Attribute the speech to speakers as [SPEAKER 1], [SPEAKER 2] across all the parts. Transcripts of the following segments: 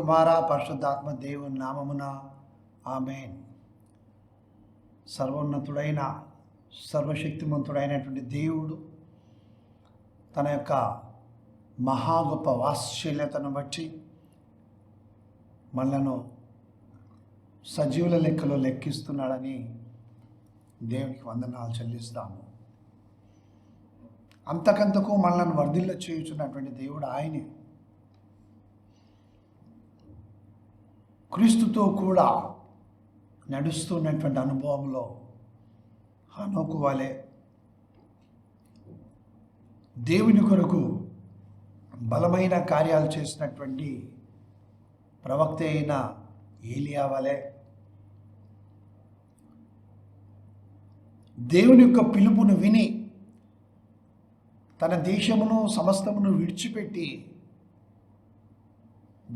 [SPEAKER 1] కుమార పరిశుద్ధాత్మ దేవుని నామమున ఆమేన్. సర్వోన్నతుడైన సర్వశక్తిమంతుడైనటువంటి దేవుడు తన యొక్క మహా గొప్ప వాత్సల్యతను బట్టి మనలను సజీవుల లెక్కలో లెక్కిస్తున్నాడని దేవునికి వందనాలు చెల్లిస్తాము. అంతకంతకు మనలను వర్ధిల్ల చేయుచున్నటువంటి దేవుడు ఆయనే. క్రీస్తుతో కూడా నడుస్తున్నటువంటి అనుభవంలో హనోకు వలె దేవుని కొరకు బలమైన కార్యాలు చేసినటువంటి ప్రవక్త అయిన ఏలియా వలె దేవుని యొక్క పిలుపును విని తన దేశమును సమస్తమును విడిచిపెట్టి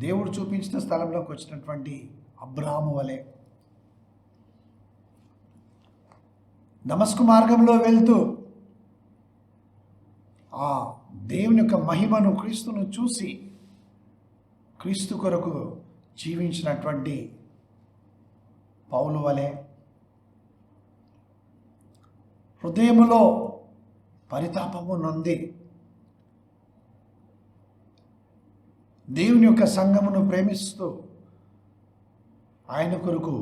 [SPEAKER 1] దేవుడు చూపించిన స్థలంలోకి వచ్చినటువంటి అబ్రాహాము వలె దమస్కు మార్గంలో వెళ్తూ ఆ దేవుని యొక్క మహిమను క్రీస్తును చూసి క్రీస్తు కొరకు జీవించినటువంటి పౌలు వలె హృదయములో పరితాపము నొంది దేవుని యొక్క సంఘమును ప్రేమిస్తూ ఆయన కొరకు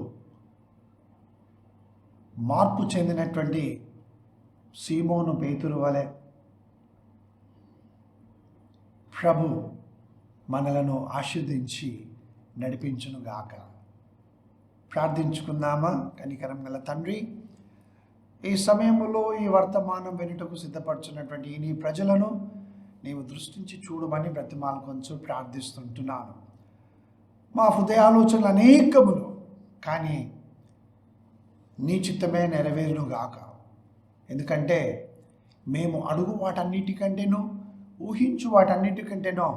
[SPEAKER 1] మార్పు చెందినటువంటి సీమోను పేతురు వలె ప్రభు మనలను ఆశీర్వదించి నడిపించునుగాక. ప్రార్థించుకుందామా? కనికరం గల తండ్రి, ఈ సమయంలో ఈ వర్తమానం వెనుటకు సిద్ధపడుచున్నటువంటి నీ ప్రజలను నీవు దృష్టించి చూడమని బ్రతిమాలకొంచు ప్రార్థిస్తుంటున్నాను. మా హృదయాలోచనలు అనేకములు, కానీ నీ చిత్తమే నెరవేరునుగాక. ఎందుకంటే మేము అడుగు వాటన్నిటికంటేనో ఊహించు వాటన్నిటికంటేనో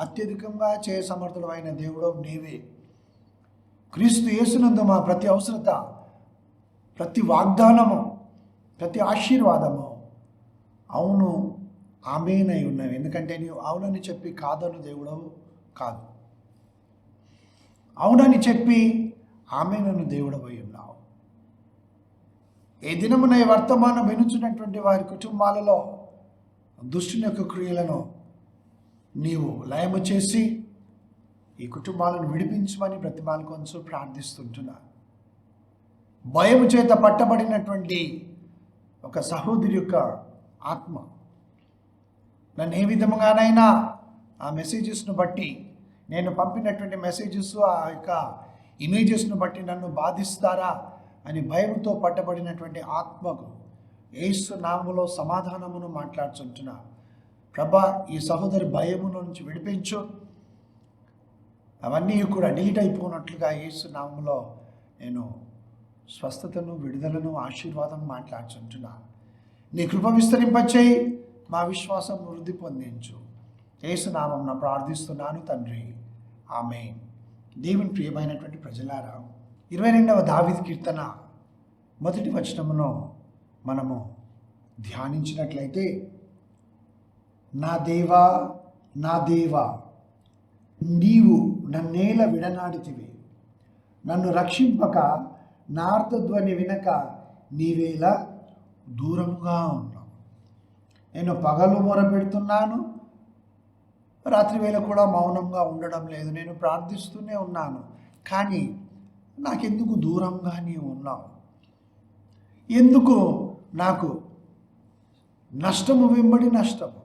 [SPEAKER 1] అత్యధికంగా చేయ సమర్థుడైన దేవుడు నీవే. క్రీస్తు యేసునందు మా ప్రతి అవసరత, ప్రతి వాగ్దానము, ప్రతి ఆశీర్వాదము అవును ఆమేనై ఉన్నవి. ఎందుకంటే నీవు అవునని చెప్పి కాదను దేవుడవు కాదు, అవునని చెప్పి ఆమేనను దేవుడవై ఉన్నావు. ఏ దినమున ఈ వర్తమానం వినుచున్నటువంటి వారి కుటుంబాలలో దుష్టుని యొక్క క్రియలను నీవు లయము చేసి ఈ కుటుంబాలను విడిపించమని బ్రతిమాలకొంచు ప్రార్థిస్తుంటున్నా. భయము చేత పట్టబడినటువంటి ఒక సహోదరి యొక్క ఆత్మ నన్ను ఏ విధముగానైనా ఆ మెసేజెస్ను బట్టి, నేను పంపినటువంటి మెసేజెస్, ఆ యొక్క ఇమేజెస్ను బట్టి నన్ను బాధిస్తారా అని భయంతో పట్టబడినటువంటి ఆత్మకు యేసు నామములో సమాధానమును మాట్లాడుచుంటున్నా. ప్రభా, ఈ సహోదరి భయము నుంచి విడిపించు, అవన్నీ కూడా డిలీట్ అయిపోయినట్లుగా యేసు నామములో నేను స్వస్థతను, విడుదలను, ఆశీర్వాదం మాట్లాడుచుంటున్నా. నీ కృప విస్తరింపచేయి, మా విశ్వాసం వృద్ధి పొందించు. యేసు నామమున ప్రార్థిస్తున్నాను తండ్రి, ఆమేన్. దేవుని ప్రియమైనటువంటి ప్రజలారా, 22వ దావీదు కీర్తన 1వ వచనమును మనము ధ్యానించినట్లయితే, నా దేవా, నా దేవా, నీవు నన్నేల విడనాడితివి, నన్ను రక్షింపక నా ఆర్తధ్వని వినక నీవేలా దూరంగా ఉన్నావు. నేను పగలు మొరపెడుతున్నాను, రాత్రి వేళ కూడా మౌనంగా ఉండడం లేదు. నేను ప్రార్థిస్తూనే ఉన్నాను, కానీ నాకెందుకు దూరంగా నీవు ఉన్నావు? ఎందుకు నాకు నష్టము వెంబడి నష్టము,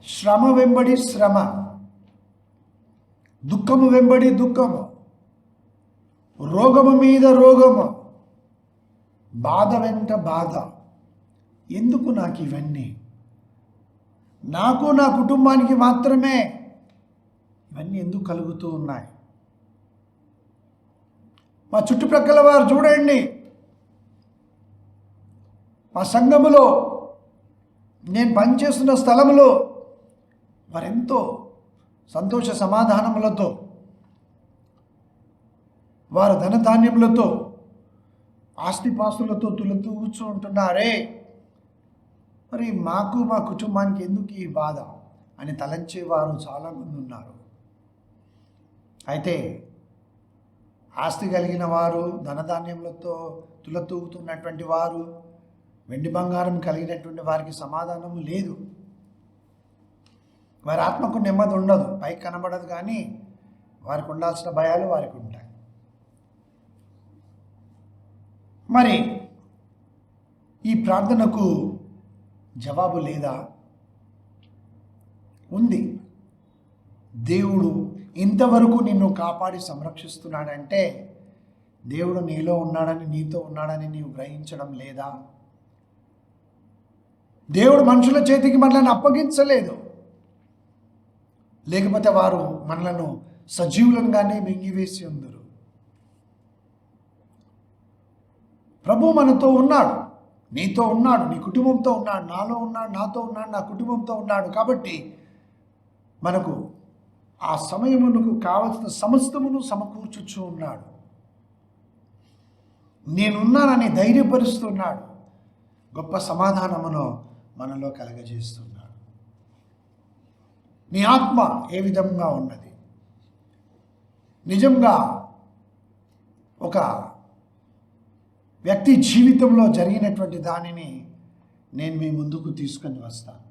[SPEAKER 1] శ్రమ వెంబడి శ్రమ, దుఃఖము వెంబడి దుఃఖము, రోగము మీద రోగము, బాధ వెంట బాధ? ఎందుకు నాకు ఇవన్నీ? నాకు, నా కుటుంబానికి మాత్రమే ఇవన్నీ ఎందుకు కలుగుతూ ఉన్నాయి? మా చుట్టుప్రక్కల వారు చూడండి, మా సంఘములో, నేను పనిచేస్తున్న స్థలములో వారెంతో సంతోష సమాధానములతో, వారు ధనధాన్యములతో, ఆస్తిపాస్తులతో తులతూగుతూ ఉంటున్నారే. మరి మాకు, మా కుటుంబానికి ఎందుకు ఈ బాధ అని తలంచేవారు చాలామంది ఉన్నారు. అయితే ఆస్తి కలిగిన వారు, ధనధాన్యములతో తులతూగుతున్నటువంటి వారు, వెండి బంగారం కలిగినటువంటి వారికి సమాధానం లేదు. వారి ఆత్మకు నెమ్మది ఉండదు, పైకి కనబడదు, కానీ వారికి ఉండాల్సిన భయాలు వారికి ఉంటాయి. మరి ఈ ప్రార్థనకు జవాబు లేదా? ఉంది. దేవుడు ఇంతవరకు నిన్ను కాపాడి సంరక్షిస్తున్నాడంటే దేవుడు నీలో ఉన్నాడని, నీతో ఉన్నాడని నీవు గ్రహించడం లేదా? దేవుడు మనుషుల చేతికి మనల్ని అప్పగించలేదు, లేకపోతే వారు మనలను సజీవులంగానే మింగివేసి ఉందరు. ప్రభు మనతో ఉన్నాడు, నీతో ఉన్నాడు, నీ కుటుంబంతో ఉన్నాడు, నాలో ఉన్నాడు, నాతో ఉన్నాడు, నా కుటుంబంతో ఉన్నాడు. కాబట్టి మనకు ఆ సమయమునకు కావలసిన సమస్తమును సమకూర్చుచూ ఉన్నాడు. నేనున్నానని ధైర్యపరుస్తున్నాడు. గొప్ప సమాధానమును మనలో కలగజేస్తున్నాడు. నీ ఆత్మ ఏ విధంగా ఉన్నది? నిజంగా ఒక వ్యక్తి జీవితంలో జరిగినటువంటి దానిని నేను మీ ముందుకు తీసుకొని వస్తాను.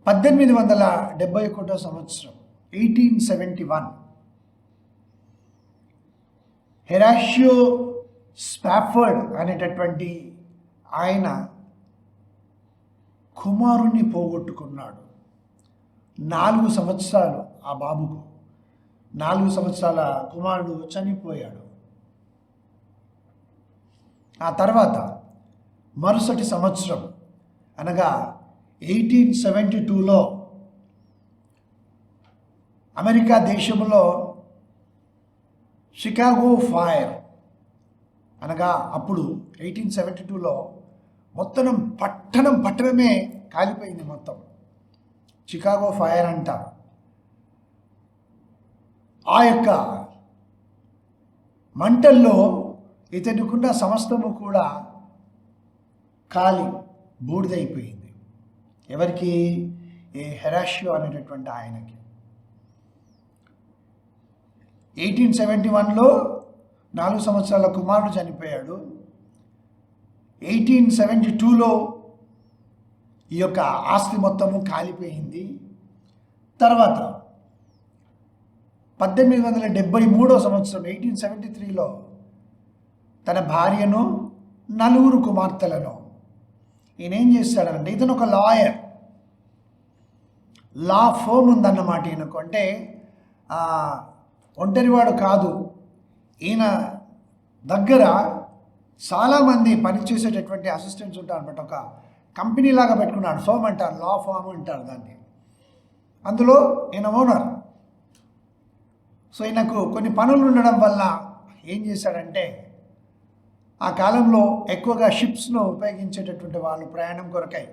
[SPEAKER 1] 1871 సంవత్సరం 1871 హెరాషియో స్పాఫర్డ్ అనేటటువంటి ఆయన కుమారుణ్ణి పోగొట్టుకున్నాడు. 4 సంవత్సరాలు ఆ బాబుకు, 4 సంవత్సరాల కుమారుడు చనిపోయాడు. ఆ తర్వాత మరుసటి సంవత్సరం అనగా 1872లో అమెరికా దేశంలో షికాగో ఫైర్ అనగా అప్పుడు 1872లో మొత్తం పట్టణమే కాలిపోయింది. మొత్తం షికాగో ఫైర్ అంటారు. ఆ యొక్క మంటల్లో ఇతనికున్న సమస్తము కూడా కాలి బూడిదైపోయింది. ఎవరికి? ఏ హెరాషియో అనేటటువంటి ఆయనకి. 1871లో 4 సంవత్సరాల కుమారుడు చనిపోయాడు. 1872లో ఈ యొక్క ఆస్తి మొత్తము కాలిపోయింది. తర్వాత 1873 సంవత్సరం 1873లో తన భార్యను, 4 కుమార్తెలను ఈయన ఏం చేస్తాడంటే, ఇతను ఒక లాయర్, లా ఫర్మ్ ఉందన్నమాట ఈయనకు. అంటే ఒంటరివాడు కాదు, ఈయన దగ్గర చాలామంది పనిచేసేటటువంటి అసిస్టెంట్స్ ఉంటారు అనమాట. ఒక కంపెనీ లాగా పెట్టుకున్నాడు, ఫర్మ్ అంటారు, లా ఫర్మ్ అంటారు దాన్ని. అందులో ఈయన ఓనర్. సో ఈయనకు కొన్ని పనులు ఉండడం వల్ల ఏం చేశాడంటే, ఆ కాలంలో ఎక్కువగా షిప్స్ను ఉపయోగించేటటువంటి వాళ్ళు ప్రయాణం కొరకై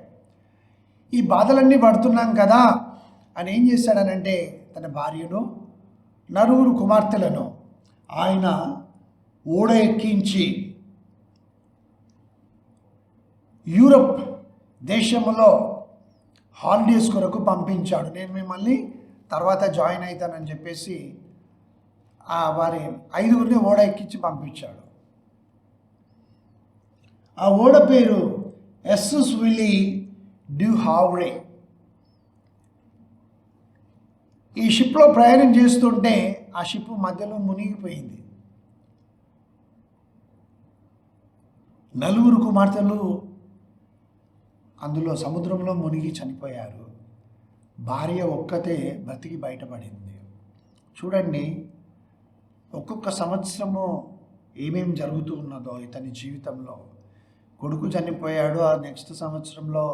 [SPEAKER 1] ఈ బాధలన్నీ పడుతున్నాం కదా అని ఏం చేశాడనంటే, తన భార్యను, 4 కుమార్తెలను ఆయన ఓడ ఎక్కించి యూరప్ దేశంలో హాలిడేస్ కొరకు పంపించాడు. నేను మిమ్మల్ని తర్వాత జాయిన్ అవుతానని చెప్పేసి వారి 5గురిని ఓడ ఎక్కించి పంపించాడు. ఆ ఓడ పేరు ఎస్ఎస్ విల్లీ డ్యూ హావ్రే. ఈ షిప్లో ప్రయాణం చేస్తుంటే ఆ షిప్ మధ్యలో మునిగిపోయింది. 4 కుమార్తెలు అందులో సముద్రంలో మునిగి చనిపోయారు. భార్య ఒక్కతే బ్రతికి బయటపడింది. చూడండి, ఒక్కొక్క సంవత్సరము ఏమేం జరుగుతూ ఉన్నదో ఇతని జీవితంలో. కొడుకు చనిపోయాడు, ఆ నెక్స్ట్ సంవత్సరంలో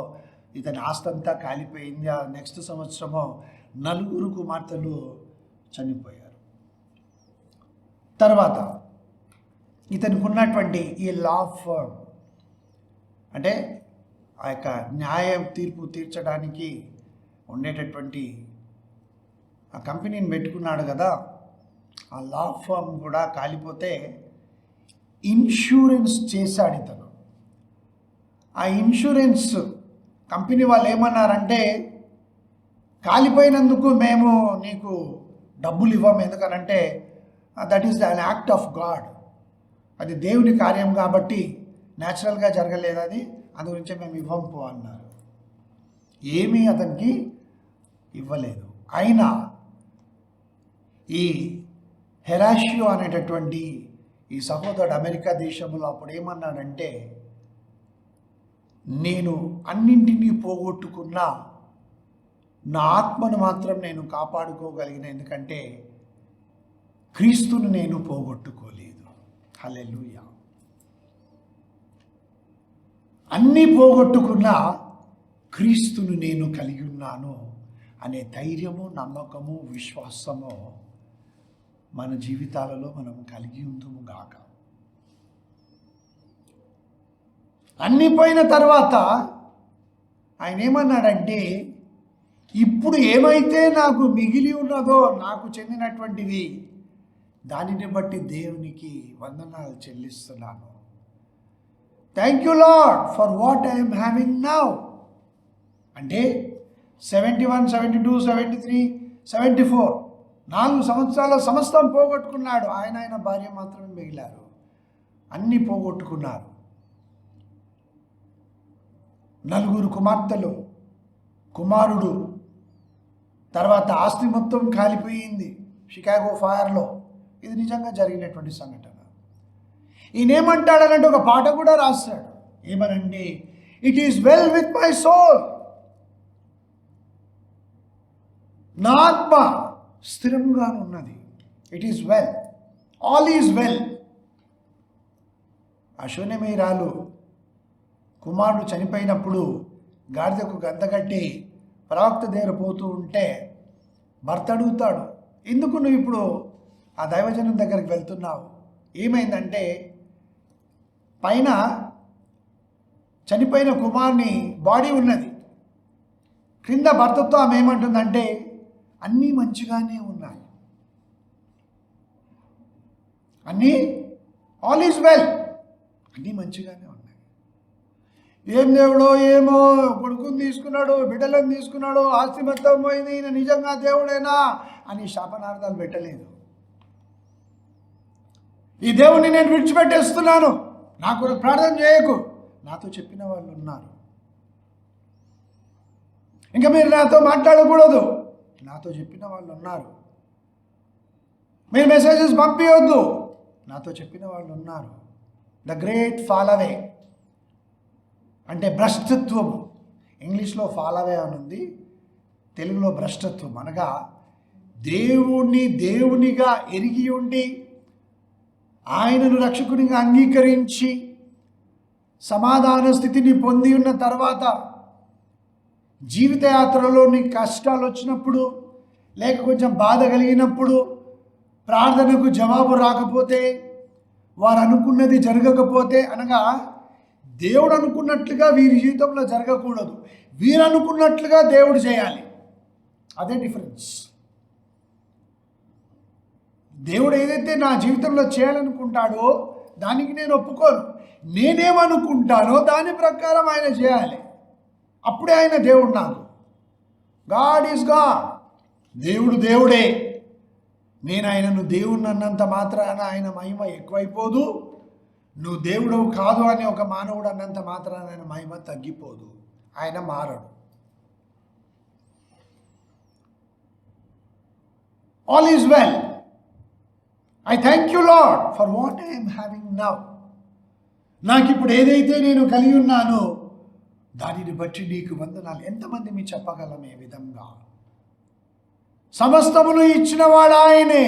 [SPEAKER 1] ఇతని ఆస్తి అంతా కాలిపోయింది. ఆ నెక్స్ట్ సంవత్సరము 4 కుమార్తెలు చనిపోయారు. తర్వాత ఇతనికి ఉన్నటువంటి ఈ లా ఫర్మ్, అంటే ఆ యొక్క న్యాయ తీర్పు తీర్చడానికి ఉండేటటువంటి ఆ కంపెనీని పెట్టుకున్నాడు కదా, ఆ లా ఫర్మ్ కూడా కాలిపోతే ఇన్సూరెన్స్ చేశాడు ఇతను. ఆ ఇన్సూరెన్స్ కంపెనీ వాళ్ళు ఏమన్నారంటే, కాలిపోయినందుకు మేము నీకు డబ్బులు ఇవ్వం. ఎందుకనంటే that is an act of God. అది దేవుని కార్యం కాబట్టి న్యాచురల్గా జరగలేదు అది, అందు గురించే మేము ఇవ్వం పో అన్నారు. ఏమీ అతనికి ఇవ్వలేదు. అయినా ఈ హెరాషియో అనేటటువంటి ఈ సహోదరుడు అమెరికా దేశంలో అప్పుడు ఏమన్నాడంటే, నేను అన్నింటినీ పోగొట్టుకున్నా నా ఆత్మను మాత్రం నేను కాపాడుకోగలిగిన, ఎందుకంటే క్రీస్తును నేను పోగొట్టుకోలేదు. హల్లెలూయా. అన్నీ పోగొట్టుకున్నా క్రీస్తును నేను కలిగి ఉన్నాను అనే ధైర్యము, నమ్మకము, విశ్వాసము మన జీవితాలలో మనం కలిగి ఉందుము గాక. అన్నీ పోయిన తర్వాత ఆయన ఏమన్నాడంటే, ఇప్పుడు ఏమైతే నాకు మిగిలి ఉన్నదో నాకు చెందినటువంటివి, దానిని బట్టి దేవునికి వందనాలు చెల్లిస్తున్నాను. Thank you lord for what I'm having now. అంటే 71, 72, 73, 74 4 సంవత్సరాల సమస్తం పోగొట్టుకున్నాడు. ఆయన భార్య మాత్రమే మిగిలారు. అన్నీ పోగొట్టుకున్నారు. 4 కుమార్తెలు, కుమారుడు, తర్వాత ఆస్తి మొత్తం కాలిపోయింది షికాగో ఫైర్లో. ఇది నిజంగా జరిగినటువంటి సంఘటన. ఈయనేమంటాడనంటే ఒక పాట కూడా రాస్తాడు. ఏమనంటే, it is well with my soul. నా ఆత్మ స్థిరంగా ఉన్నది. It is well, all is well. ఆ శూన్యమేరాలు కుమారుడు చనిపోయినప్పుడు గాడిదకు గంతగట్టి ప్రవక్త దగ్గర పోతూ ఉంటే భర్త అడుగుతాడు, ఎందుకు నువ్వు ఇప్పుడు ఆ దైవజనం దగ్గరికి వెళ్తున్నావు? ఏమైందంటే, పైన చనిపోయిన కుమారుని బాడీ ఉన్నది, క్రింద భర్తతో ఆమె ఏమంటుందంటే, అన్నీ మంచిగానే ఉన్నాయి, అన్నీ ఆల్ ఈజ్ వెల్, అన్నీ మంచిగానే ఉన్నాయి. ఏం దేవుడో ఏమో, కొడుకుని తీసుకున్నాడు, బిడ్డలను తీసుకున్నాడు, ఆస్తి మొత్తం పోయింది, ఈయన నిజంగా దేవుడేనా అని శాపనార్థాలు పెట్టలేదు. ఈ దేవుణ్ణి నేను విడిచిపెట్టేస్తున్నాను, నాకు ప్రార్థన చేయకు, నాతో చెప్పిన వాళ్ళు ఉన్నారు, ఇంకా మీరు నాతో మాట్లాడకూడదు, నాతో చెప్పిన వాళ్ళు ఉన్నారు, మీరు మెసేజెస్ పంపించవద్దు, నాతో చెప్పిన వాళ్ళు ఉన్నారు. ద గ్రేట్ ఫాల్ అవే అంటే భ్రష్టత్వము. ఇంగ్లీష్లో ఫాల్ అవే అని ఉంది, తెలుగులో భ్రష్టత్వం. అనగా దేవుణ్ణి దేవునిగా ఎరిగి ఉండి ఆయనను రక్షకునిగా అంగీకరించి సమాధాన స్థితిని పొంది ఉన్న తర్వాత జీవితయాత్రలో నీకు కష్టాలు వచ్చినప్పుడు, లేక కొంచెం బాధ కలిగినప్పుడు, ప్రార్థనకు జవాబు రాకపోతే, వారు అనుకున్నది జరగకపోతే, అనగా దేవుడు అనుకున్నట్లుగా వీరి జీవితంలో జరగకూడదు, వీరు అనుకున్నట్లుగా దేవుడు చేయాలి. అదే డిఫరెన్స్. దేవుడు ఏదైతే నా జీవితంలో చేయాలనుకుంటాడో దానికి నేను ఒప్పుకోను, నేనేమనుకుంటానో దాని ప్రకారం ఆయన చేయాలి. అప్పుడే ఆయన దేవుడు నాకు. God is God. దేవుడు దేవుడే. నేను ఆయనను దేవుడిని అన్నంత మాత్రాన ఆయన మహిమ ఎక్కువైపోదు, నువ్వు దేవుడవు కాదు అని ఒక మానవుడు అన్నంత మాత్రాన ఆయన మహిమ తగ్గిపోదు. ఆయన మారడు. All is well. I thank you lord for what I'm having now. నాకు ఇప్పుడు ఏదైతే నేను కలిగి ఉన్నానో దానిని బట్టి నీకు వందనాలు. ఎంతమంది మీ చెప్పగలం ఏ విధంగా? సమస్తమును ఇచ్చినవాడు ఆయనే,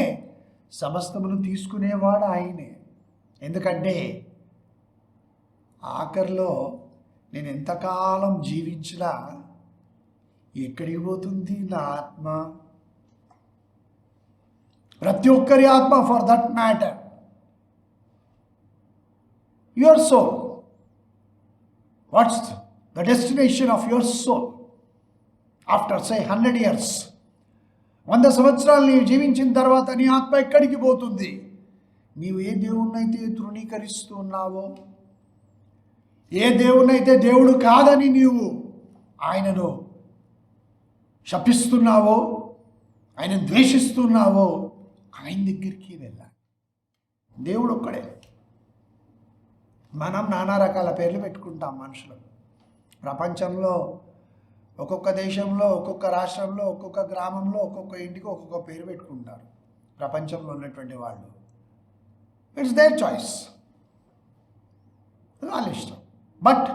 [SPEAKER 1] సమస్తమును తీసుకునేవాడు ఆయనే. ఎందుకంటే ఆఖరిలో నేను ఎంతకాలం జీవించినా ఎక్కడికి పోతుంది నా ఆత్మ? ప్రతి ఒక్కరి ఆత్మ, for that matter your soul. What's the destination of your soul after say 100 years? 100 సంవత్సరాలు నీవు జీవించిన తర్వాత నీ ఆత్మ ఎక్కడికి పోతుంది? నీవు ఏ దేవుణ్ణైతే తృణీకరిస్తూ ఉన్నావో, ఏ దేవుణ్ణైతే దేవుడు కాదని నీవు ఆయనను శపిస్తున్నావో, ఆయన ద్వేషిస్తున్నావో ఆయన దగ్గరికి వెళ్ళాలి. దేవుడు ఒక్కడే. మనం నానా రకాల పేర్లు పెట్టుకుంటాం మనుషులు. ప్రపంచంలో ఒక్కొక్క దేశంలో, ఒక్కొక్క రాష్ట్రంలో, ఒక్కొక్క గ్రామంలో, ఒక్కొక్క ఇంటికి ఒక్కొక్క పేరు పెట్టుకుంటారు ప్రపంచంలో ఉన్నటువంటి వాళ్ళు. ఇట్స్ దేర్ చాయిస్, వాళ్ళ ఇష్టం. బట్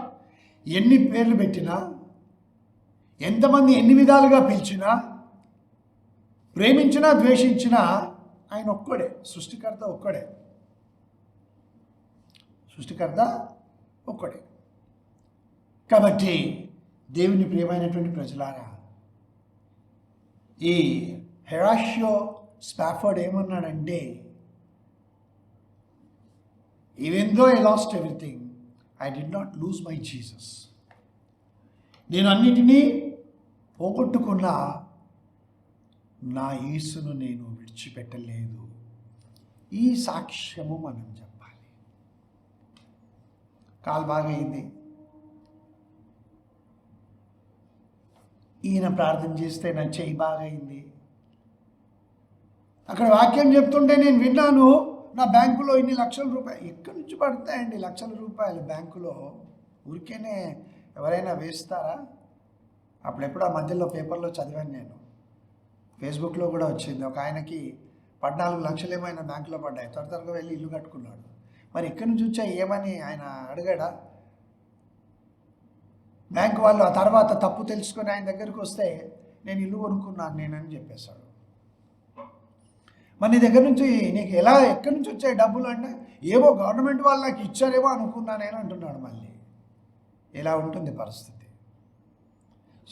[SPEAKER 1] ఎన్ని పేర్లు పెట్టినా, ఎంతమంది ఎన్ని విధాలుగా పిలిచినా, ప్రేమించినా ద్వేషించినా ఆయన ఒక్కడే. సృష్టికర్త ఒక్కడే. సృష్టికర్త ఒక్కడే. కాబట్టి దేవుని ప్రియమైనటువంటి ప్రజలారా, ఈ హెరాషియో స్పాఫర్డ్ ఏమన్నాడంటే, even though I lost everything, I did not lose my Jesus. నేను అన్నిటినీ పోగొట్టుకున్నా నా యేసును నేను విడిచిపెట్టలేదు. ఈ సాక్ష్యము మనం చెప్పాలి. కాలు బాగైంది, ఈయన ప్రార్థన చేస్తే నా చెయ్యి బాగైంది. అక్కడ వాక్యం చెప్తుంటే నేను విన్నాను, నా బ్యాంకులో ఇన్ని లక్షల రూపాయలు. ఎక్కడి నుంచి పడతాయండి లక్షల రూపాయలు బ్యాంకులో? ఊరికేనే ఎవరైనా వేస్తారా? అప్పుడెప్పుడు ఆ మధ్యలో పేపర్లో చదివాను నేను, ఫేస్బుక్లో కూడా వచ్చింది. ఒక ఆయనకి 14 లక్షలు ఏమైనా బ్యాంకులో పడ్డాయి. త్వరగా వెళ్ళి ఇల్లు కట్టుకున్నాడు. మరి ఎక్కడి నుంచి వచ్చాయి ఏమని ఆయన అడిగాడా? బ్యాంకు వాళ్ళు ఆ తర్వాత తప్పు తెలుసుకొని ఆయన దగ్గరికి వస్తే, నేను ఇల్లు కొనుక్కున్నాను నేనని చెప్పేశాడు. మరి నీ దగ్గర నుంచి నీకు ఎక్కడి నుంచి వచ్చాయి డబ్బులు అంటే, ఏవో గవర్నమెంట్ వాళ్ళు నాకు ఇచ్చారేమో అనుకున్నానేని అంటున్నాడు. మళ్ళీ ఎలా ఉంటుంది పరిస్థితి?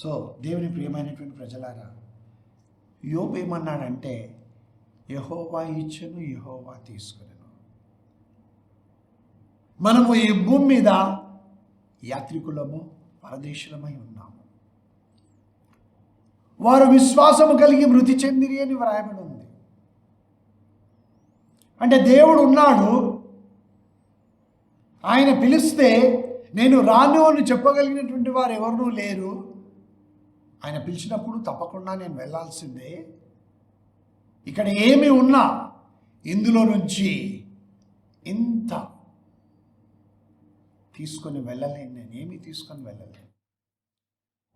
[SPEAKER 1] సో దేవుని ప్రియమైనటువంటి ప్రజలారా, యోబు ఏమన్నాడంటే, యెహోవా ఇచ్చెను, యెహోవా తీసుకొనెను. మనము ఈ భూమి మీద యాత్రికులము, పరదేశులమై ఉన్నాము. వారు విశ్వాసము కలిగి మృతి చెందిరి అని వ్రాయబడి ఉంది. అంటే దేవుడు ఉన్నాడు, ఆయన పిలిస్తే నేను రాను అని చెప్పగలిగినటువంటి వారు ఎవరూ లేరు. ఆయన పిలిచినప్పుడు తప్పకుండా నేను వెళ్ళాల్సిందే. ఇక్కడ ఏమి ఉన్నా ఇందులో నుంచి ఇంత తీసుకొని వెళ్ళలేను. నేనేమీ తీసుకొని వెళ్ళలేను.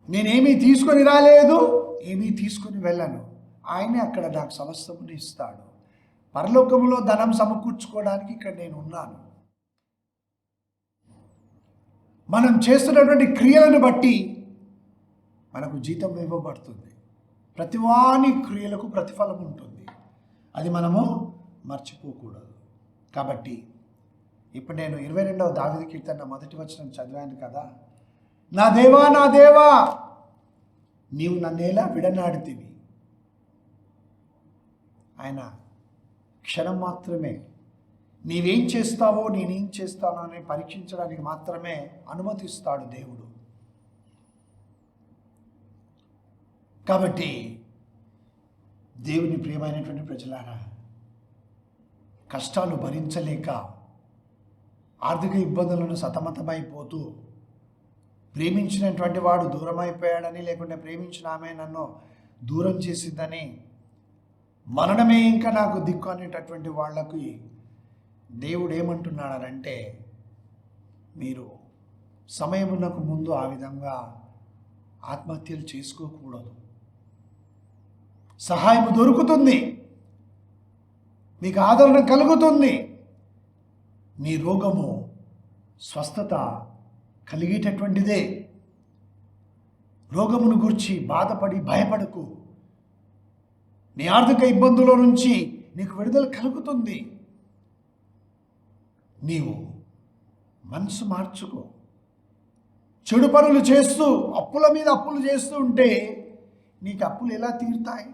[SPEAKER 1] నేనేమీ తీసుకొని రాలేదు, ఏమీ తీసుకొని వెళ్ళను. ఆయనే అక్కడ నాకు సమస్తమును ఇస్తాడు. పరలోకములో ధనం సమకూర్చుకోవడానికి ఇక్కడ నేను ఉన్నాను. మనం చేస్తున్నటువంటి క్రియలను బట్టి మనకు జీతం ఇవ్వబడుతుంది. ప్రతివాని క్రియలకు ప్రతిఫలం ఉంటుంది. అది మనము మర్చిపోకూడదు. కాబట్టి ఇప్పుడు నేను 22వ దావీదు కీర్తన మొదటి వచనం చదివాను కదా. నా దేవా, నా దేవా, నీవు నన్నేలా విడనాడితివి. ఆయన క్షణం మాత్రమే నీవేం చేస్తావో నేనేం చేస్తానో అని పరీక్షించడానికి మాత్రమే అనుమతిస్తాడు దేవుడు. కాబట్టి దేవుని ప్రియమైనటువంటి ప్రజలారా, కష్టాలు భరించలేక ఆర్థిక ఇబ్బందులను సతమతమైపోతూ ప్రేమించినటువంటి వాడు దూరం అయిపోయాడని, లేకుంటే ప్రేమించిన ఆమె నన్ను దూరం చేసిందని, మరణమే ఇంకా నాకు దిక్కు అనేటటువంటి వాళ్ళకి దేవుడు ఏమంటున్నాడంటే, మీరు సమయమునకు ముందు ఆ విధంగా ఆత్మహత్యలు చేసుకోకూడదు. సహాయం దొరుకుతుంది, మీకు ఆదరణ కలుగుతుంది, నీ రోగము స్వస్థత కలిగేటటువంటిదే. రోగమును గురించి బాధపడి భయపడకు. నీ ఆర్థిక ఇబ్బందుల నుంచి నీకు విడుదల కలుగుతుంది. నీవు మనసు మార్చుకో. చెడు పనులు చేస్తూ అప్పుల మీద అప్పులు చేస్తూ ఉంటే నీకు అప్పులు ఎలా తీరుతాయి?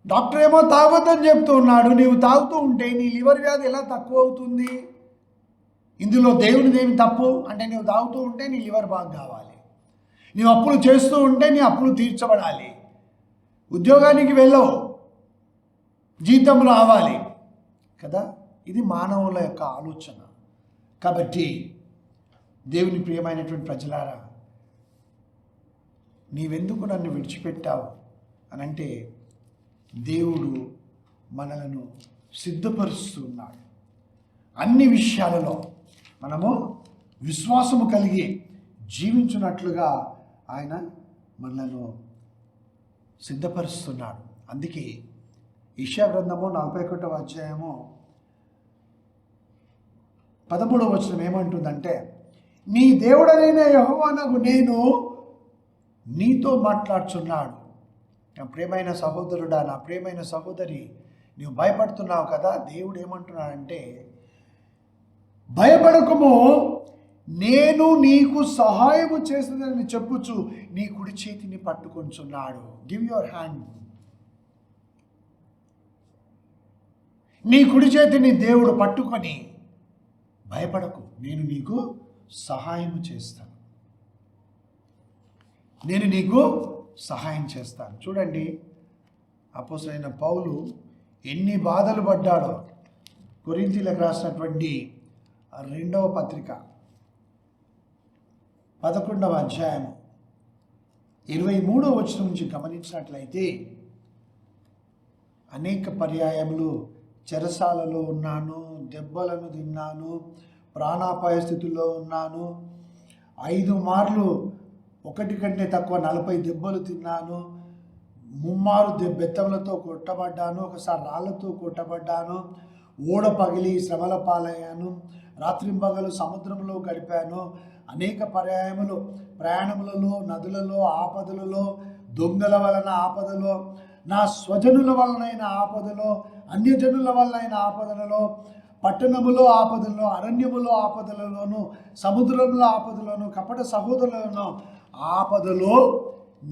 [SPEAKER 1] డాక్టర్ ఏమో తాగొద్దని చెప్తూ ఉన్నాడు, నీవు తాగుతూ ఉంటే నీ లివర్ వ్యాధి ఎలా తక్కువ అవుతుంది? ఇందులో దేవునిది ఏమి తప్పు అంటే, నీవు తాగుతూ ఉంటే నీ లివర్ బాగా కావాలి, నీవు అప్పులు చేస్తూ ఉంటే నీ అప్పులు తీర్చబడాలి, ఉద్యోగానికి వెళ్ళవు, జీతం రావాలి కదా. ఇది మానవుల యొక్క ఆలోచన. కాబట్టి దేవుని ప్రియమైనటువంటి ప్రజలారా, నీవెందుకు నన్ను విడిచిపెట్టావు అని అంటే దేవుడు మనలను సిద్ధపరుస్తున్నాడు. అన్ని విషయాలలో మనము విశ్వాసము కలిగి జీవించున్నట్లుగా ఆయన మనలను సిద్ధపరుస్తున్నాడు. అందుకే యెషయా గ్రంథము 41వ అధ్యాయము 13వ వచనం ఏమంటుందంటే, నీ దేవుడనైన యెహోవానగు నేను నీతో మాట్లాడుచున్నాడు. నా ప్రియమైన సహోదరుడా, నా ప్రియమైన సహోదరి, నీవు భయపడుతున్నావు కదా. దేవుడు ఏమంటున్నాడంటే, భయపడకము, నేను నీకు సహాయము చేస్తుందని చెప్పుచు నీ కుడి చేతిని పట్టుకొంచున్నాడు. Give your hand. నీ కుడి చేతిని దేవుడు పట్టుకొని, భయపడకు, నేను నీకు సహాయము చేస్తాను, నేను నీకు సహాయం చేస్తాను. చూడండి, అపోస్తలుడైన పౌలు ఎన్ని బాధలు పడ్డాడో. కొరింథీయులకు రాసినటువంటి 2వ పత్రిక 11వ అధ్యాయము 23వ వచనం నుంచి గమనించినట్లయితే, అనేక పర్యాయములు చెరసాలలో ఉన్నాను, దెబ్బలను తిన్నాను, ప్రాణాపాయ స్థితిలో ఉన్నాను, 5 మార్లు ఒకటి కంటే తక్కువ 40 దెబ్బలు తిన్నాను, 3 మారు బెత్తములతో కొట్టబడ్డాను, ఒకసారి రాళ్లతో కొట్టబడ్డాను, ఓడ పగిలి శ్రమల పాలయ్యాను, రాత్రింబగలు సముద్రంలో గడిపాను, అనేక పర్యాయములు ప్రయాణములలో, నదులలో, ఆపదలలో, దొంగల వలన ఆపదలో, నా స్వజనుల వలనైన ఆపదలో, అన్యజనుల వలనైన ఆపదలలో, పట్టణములో ఆపదలో, అరణ్యములో ఆపదలలోను, సముద్రంలో ఆపదలోను, కపట సహోదరులను ఆపదలో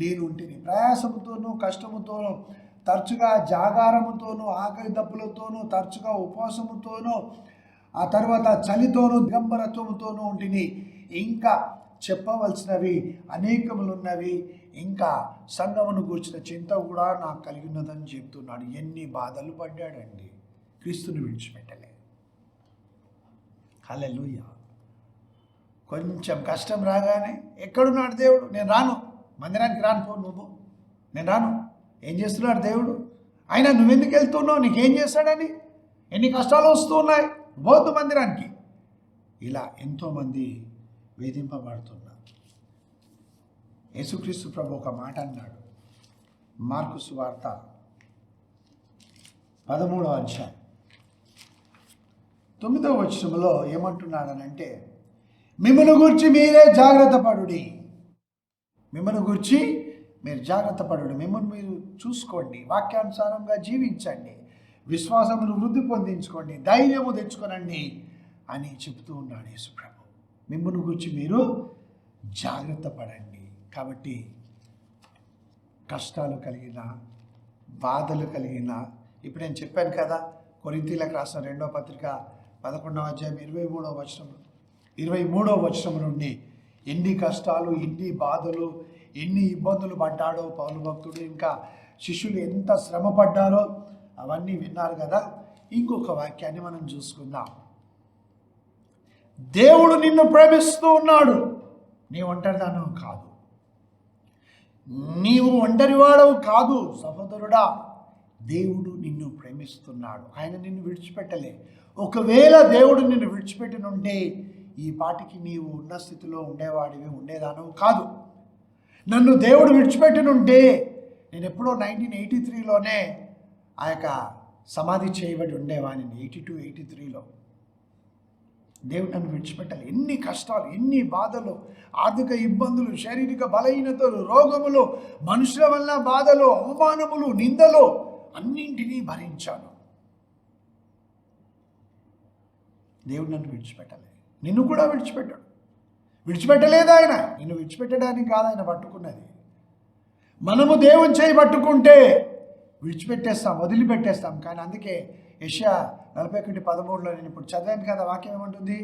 [SPEAKER 1] నేను ఉంటిని. ప్రయాసముతోనూ కష్టముతోనూ, తరచుగా జాగారముతోనూ, ఆకలి దప్పులతోనూ, తరచుగా ఉపవాసముతోనూ, ఆ తర్వాత చలితోనూ, దిగంబరత్వముతోనూ ఉంటిని. ఇంకా చెప్పవలసినవి అనేకములున్నవి, ఇంకా సంఘమును గూర్చిన చింత కూడా నాకు కలిగి ఉన్నదని చెప్తున్నాడు. ఎన్ని బాధలు పడ్డాడండి, క్రీస్తుని విడిచిపెట్టలే. హల్లెలూయా. కొంచెం కష్టం రాగానే, ఎక్కడున్నాడు దేవుడు, నేను రాను, మందిరానికి రాను, పో నువ్వు, నేను రాను. ఏం చేస్తున్నాడు దేవుడు? ఆయన నువ్వెందుకు వెళ్తున్నావు, నీకేం చేస్తాడని, ఎన్ని కష్టాలు వస్తూ ఉన్నాయి, పోద్దు మందిరానికి. ఇలా ఎంతోమంది వేధింపబడుతున్నారు. యేసుక్రీస్తు ప్రభు ఒక మాట అన్నాడు. మార్కు సువార్త 13వ అధ్యాయం 9వ వచనంలో ఏమంటున్నాడనంటే, మిమ్మల్ని గురించి మీరే జాగ్రత్త పడుడి. మిమ్మల్ని గురించి మీరు జాగ్రత్త పడుడి, మిమ్మల్ని మీరు చూసుకోండి, వాక్యానుసారంగా జీవించండి, విశ్వాసమును వృద్ధి పొందించుకోండి, ధైర్యము తెచ్చుకోనండి అని చెప్తూ ఉన్నాడు యేసు ప్రభు. మిమ్మల్ని గురించి మీరు జాగ్రత్త పడండి. కాబట్టి కష్టాలు కలిగిన, బాధలు కలిగిన, ఇప్పుడు నేను చెప్పాను కదా, కొరింథీయులకు రాసిన 2వ పత్రిక 11వ అధ్యాయం 23వ వచనం నుండి ఎన్ని కష్టాలు, ఎన్ని బాధలు, ఎన్ని ఇబ్బందులు పడ్డాడో పౌలు భక్తుడు, ఇంకా శిష్యులు ఎంత శ్రమ పడ్డారో అవన్నీ విన్నారు కదా. ఇంకొక వాక్యాన్ని మనం చూసుకుందాం. దేవుడు నిన్ను ప్రేమిస్తూ ఉన్నాడు. నీ ఒంటరిదానం కాదు, నీవు ఒంటరివాడవు కాదు సహోదరుడా. దేవుడు నిన్ను ప్రేమిస్తున్నాడు, ఆయన నిన్ను విడిచిపెట్టలే. ఒకవేళ దేవుడు నిన్ను విడిచిపెట్టినుంటే ఈ పాటికి నీవు ఉన్న స్థితిలో ఉండేవాడివి, ఉండేదానవు కాదు. నన్ను దేవుడు విడిచిపెట్టినుంటే నేను ఎప్పుడో 1983లోనే ఆ యొక్క సమాధి చేయబడి ఉండేవాడిని. 82, 83లో దేవుడు నన్ను విడిచిపెట్టాలి. ఎన్ని కష్టాలు, ఎన్ని బాధలు, ఆర్థిక ఇబ్బందులు, శారీరక బలహీనతలు, రోగములు, మనుషుల వల్ల బాధలు, అవమానములు, నిందలు అన్నింటినీ భరించాను. దేవుడు నన్ను విడిచిపెట్టాలి. నిన్ను కూడా విడిచిపెట్టాడు. విడిచిపెట్టలేదు ఆయన. నిన్ను విడిచిపెట్టడానికి కాదు ఆయన పట్టుకున్నది. మనము దేవుని చేయి పట్టుకుంటే విడిచిపెట్టేస్తాం, వదిలిపెట్టేస్తాం. కానీ అందుకే యెషయా 41:13లో నేను ఇప్పుడు చదివాను కదా, వాక్యం ఏమంటుంది?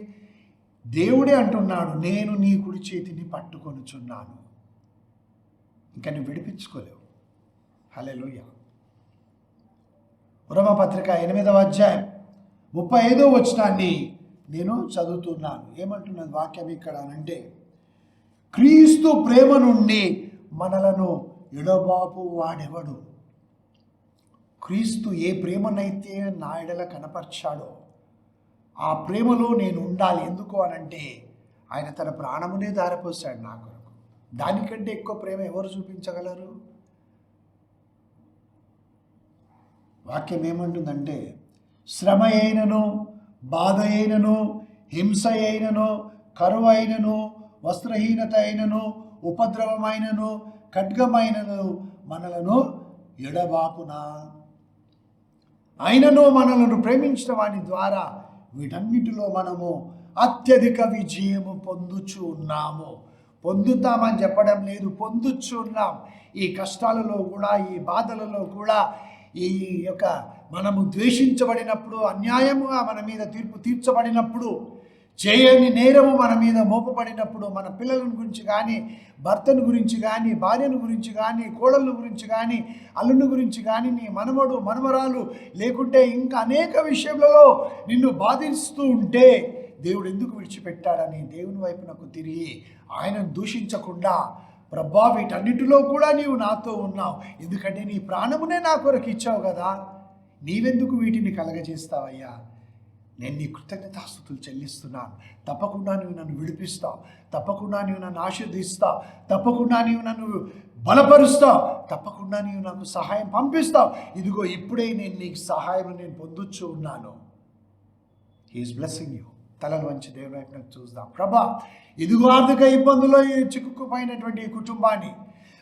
[SPEAKER 1] దేవుడే అంటున్నాడు, నేను నీ కుడి చేతిని పట్టుకొనుచున్నాను. ఇంకా నువ్వు విడిపించుకోలేవు. హల్లెలూయా. రోమాపత్రిక 8వ అధ్యాయం 35వ వచనాన్ని నేను చదువుతున్నాను. ఏమంటున్నది వాక్యం ఇక్కడ అంటే, క్రీస్తు ప్రేమ నుండి మనలను ఎడబాపు వాడెవడు? క్రీస్తు ఏ ప్రేమనైతే నా ఎడల కనపరిచాడో ఆ ప్రేమలో నేను ఉండాలి. ఎందుకు అనంటే ఆయన తన ప్రాణమునే ధారపోసాడు నా కొరకు. దానికంటే ఎక్కువ ప్రేమ ఎవరు చూపించగలరు? వాక్యం ఏమంటుందంటే, శ్రమ అయినను, బాధ అయినను, హింస అయినను, కరువు అయినను, వస్త్రహీనత అయినను, ఉపద్రవమైనను, ఖడ్గమైనను మనలను ఎడబాపునా. ఆయనను మనలను ప్రేమించిన వాని ద్వారా వీటన్నిటిలో మనము అత్యధిక విజయము పొందుచు ఉన్నాము. పొందుతామని చెప్పడం లేదు, పొందుచు ఉన్నాం. ఈ కష్టాలలో కూడా, ఈ బాధలలో కూడా, ఈ యొక్క మనము ద్వేషించబడినప్పుడు, అన్యాయముగా మన మీద తీర్పు తీర్చబడినప్పుడు, చేయని నేరము మన మీద మోపబడినప్పుడు, మన పిల్లల గురించి కానీ, భర్తను గురించి కానీ, భార్యను గురించి కానీ, కోడళ్ళ గురించి కానీ, అల్లుని గురించి కానీ, నీ మనమడు మనమరాలు లేకుంటే ఇంకా అనేక విషయాలలో నిన్ను బాధిస్తూ ఉంటే దేవుడు ఎందుకు విడిచిపెట్టాడని దేవుని వైపునకు తిరిగి ఆయనను దూషించకుండా, ప్రభా వీటన్నిటిలో కూడా నీవు నాతో ఉన్నావు, ఎందుకంటే నీ ప్రాణమునే నా కొరకు ఇచ్చావు కదా, నీవెందుకు వీటిని కలగజేస్తావయ్యా? నేను నీ కృతజ్ఞతాస్తుతులు చెల్లిస్తున్నాను. తప్పకుండా నీవు నన్ను విడిపిస్తావు, తప్పకుండా నీవు నన్ను ఆశీర్దిస్తావు, తప్పకుండా నీవు నన్ను బలపరుస్తావు, తప్పకుండా నీవు నాకు సహాయం పంపిస్తావు. ఇదిగో ఇప్పుడే నేను నీకు సహాయం నేను పొందుచూ ఉన్నాను. He is blessing you. తలలు వంచి దేవుని వైపు చూద్దాం. ప్రభా, ఇదిగో ఆర్థిక ఇబ్బందుల్లో చిక్కుకుపోయినటువంటి ఈ కుటుంబాన్ని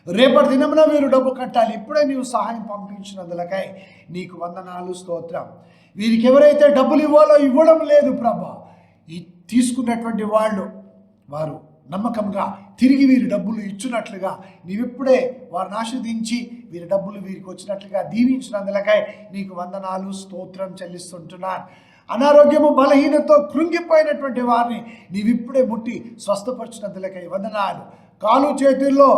[SPEAKER 1] రేపటి దినమున వీరు డబ్బు కట్టాలి, ఇప్పుడే నీవు సహాయం పంపించినందులకై నీకు వందనాలు, స్తోత్రం. వీరికి ఎవరైతే డబ్బులు ఇవ్వాలో ఇవ్వడం లేదు ప్రభా, ఈ తీసుకున్నటువంటి వారు నమ్మకంగా తిరిగి వీరి డబ్బులు ఇచ్చినట్లుగా నీవిప్పుడే వారిని ఆశీర్వదించి వీరి డబ్బులు వీరికి వచ్చినట్లుగా దీవించినందులకై నీకు వందనాలు, స్తోత్రం చెల్లిస్తుంటున్నాను. అనారోగ్యము, బలహీనతో కృంగిపోయినటువంటి వారిని నీవిప్పుడే ముట్టి స్వస్థపరిచినందులకై వందనాలు. కాలు చేతుల్లో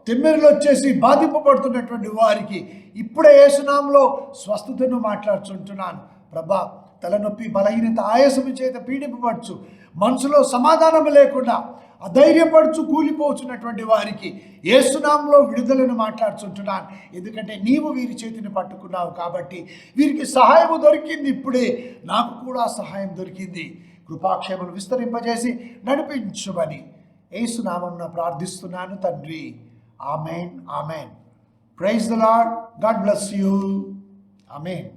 [SPEAKER 1] తెమ్మెరలు వచ్చేసి బాధింపబడుతున్నటువంటి వారికి ఇప్పుడే యేసునామములో స్వస్థతను మాట్లాడుతుంటున్నాను. ప్రభా, తలనొప్పి, బలహీనత, ఆయాసము చేత పీడింపబడుచు, మనసులో సమాధానం లేకుండా అధైర్యపడుచు కూలిపోతున్నటువంటి వారికి యేసునామములో విడుదలను మాట్లాడుతుంటున్నాను. ఎందుకంటే నీవు వీరి చేతిని పట్టుకున్నావు కాబట్టి వీరికి సహాయము దొరికింది. ఇప్పుడే నాకు కూడా సహాయం దొరికింది. కృపాక్షేమను విస్తరింపజేసి నడిపించుమని యేసునామమున ప్రార్థిస్తున్నాను తండ్రి. Amen, amen. Praise the Lord. God bless you. Amen.